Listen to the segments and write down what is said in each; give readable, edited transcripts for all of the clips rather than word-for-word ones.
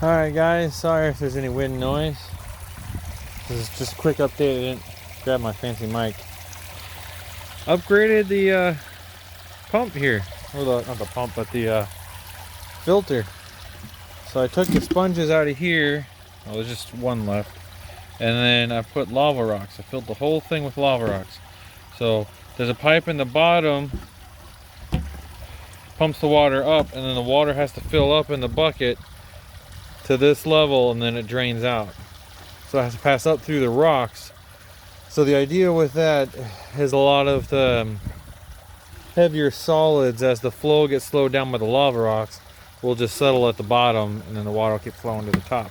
Alright guys, sorry if there's any wind noise. This is just a quick update. I didn't grab my fancy mic. Upgraded the pump here. Or not the pump, but the filter. So I took the sponges out of here. Well, there's just one left. And then I put lava rocks. I filled the whole thing with lava rocks. So there's a pipe in the bottom, pumps the water up, and then the water has to fill up in the bucket to this level, and then it drains out. So it has to pass up through the rocks. So the idea with that is a lot of the heavier solids, as the flow gets slowed down by the lava rocks, will just settle at the bottom, and then the water will keep flowing to the top.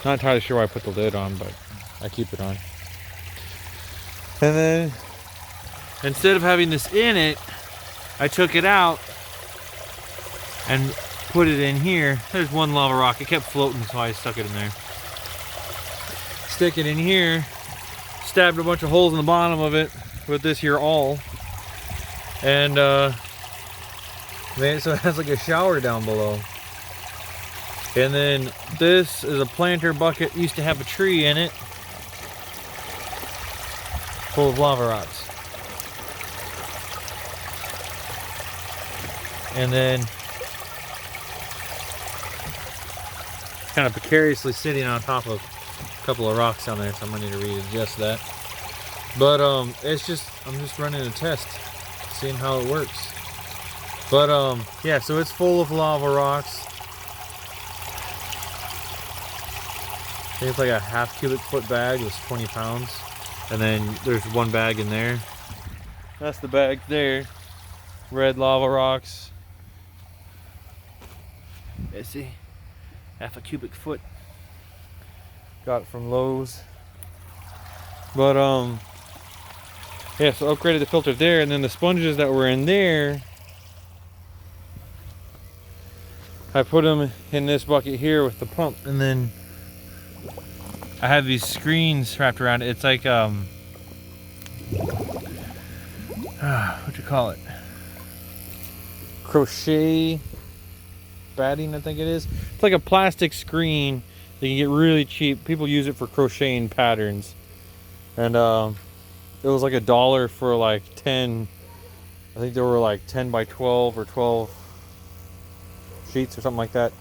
Not entirely sure why I put the lid on, but I keep it on. And then instead of having this in it, I took it out and put it in here. There's one lava rock. It kept floating, so I stuck it in there. Stick it in here. Stabbed a bunch of holes in the bottom of it with this here awl. And made it so it has like a shower down below. And then this is a planter bucket. Used to have a tree in it full of lava rocks. And then kind of precariously sitting on top of a couple of rocks down there, so I'm gonna need to readjust that. But I'm just running a test, seeing how it works. But yeah, so it's full of lava rocks. I think it's like a half cubic foot bag. It's 20 pounds. And then there's one bag in there. That's the bag there. Red lava rocks. Let's see. Half a cubic foot. Got it from Lowe's. But yeah, so upgraded the filter there, and then the sponges that were in there, I put them in this bucket here with the pump, and then I have these screens wrapped around it. It's like what you call it? Crochet batting, I think it is. It's like a plastic screen that you can get really cheap. People use it for crocheting patterns. And it was like $1 for like 10. I think there were like 10 by 12 or 12 sheets or something like that.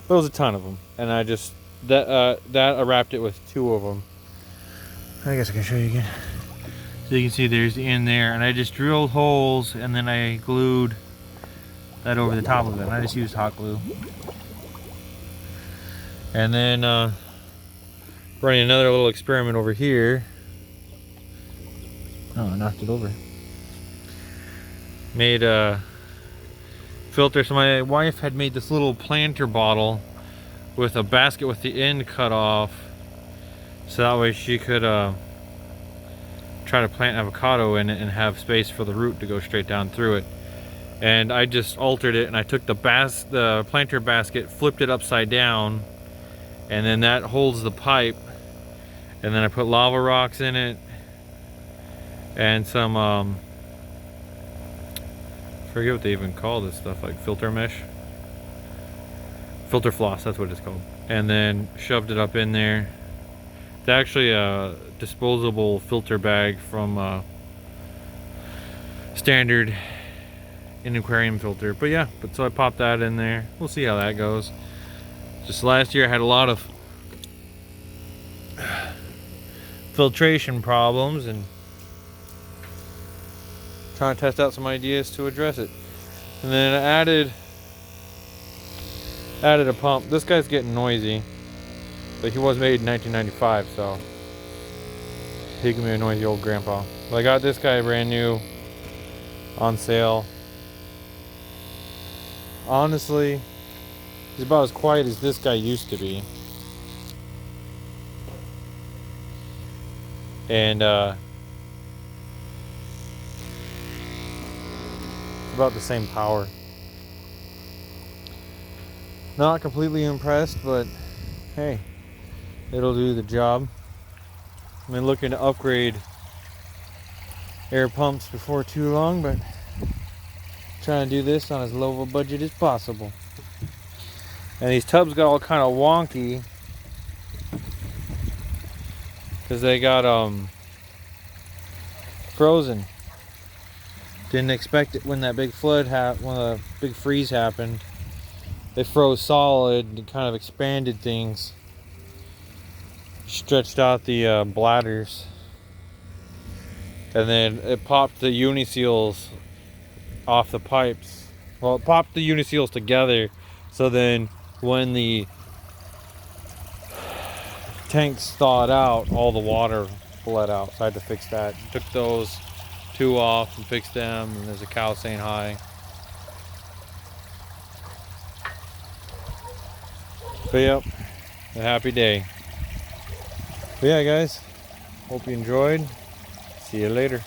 But it was a ton of them. And I just I wrapped it with 2 of them. I guess I can show you again. So you can see there's the end there, and I just drilled holes and then I glued that over the top of it. And I just used hot glue. And then running another little experiment over here. Oh, I knocked it over. Made a filter. So my wife had made this little planter bottle with a basket with the end cut off, so that way she could try to plant avocado in it and have space for the root to go straight down through it. And I just altered it, and I took the planter basket, flipped it upside down, and then that holds the pipe, and then I put lava rocks in it and some I forget what they even call this stuff, like filter mesh, filter floss, that's what it's called. And then shoved it up in there. It's actually a disposable filter bag from standard in aquarium filter. But yeah, so I popped that in there. We'll see how that goes. Just last year I had a lot of filtration problems, and trying to test out some ideas to address it. And then I added a pump. This guy's getting noisy, but he was made in 1995, so he can be a noisy old grandpa. But I got this guy brand new on sale. Honestly, he's about as quiet as this guy used to be. And about the same power. Not completely impressed, but hey, it'll do the job. I've been looking to upgrade air pumps before too long, but trying to do this on as low of a budget as possible. And these tubs got all kind of wonky because they got frozen. Didn't expect it when that big flood when the big freeze happened. They froze solid and kind of expanded things, stretched out the bladders, and then it popped the uniseals off the pipes. Well, it popped the uniseals together, so then when the tanks thawed out, all the water bled out. So I had to fix that. Took those two off and fixed them, and there's a cow saying hi. But yep, a happy day. But yeah, guys, hope you enjoyed. See you later.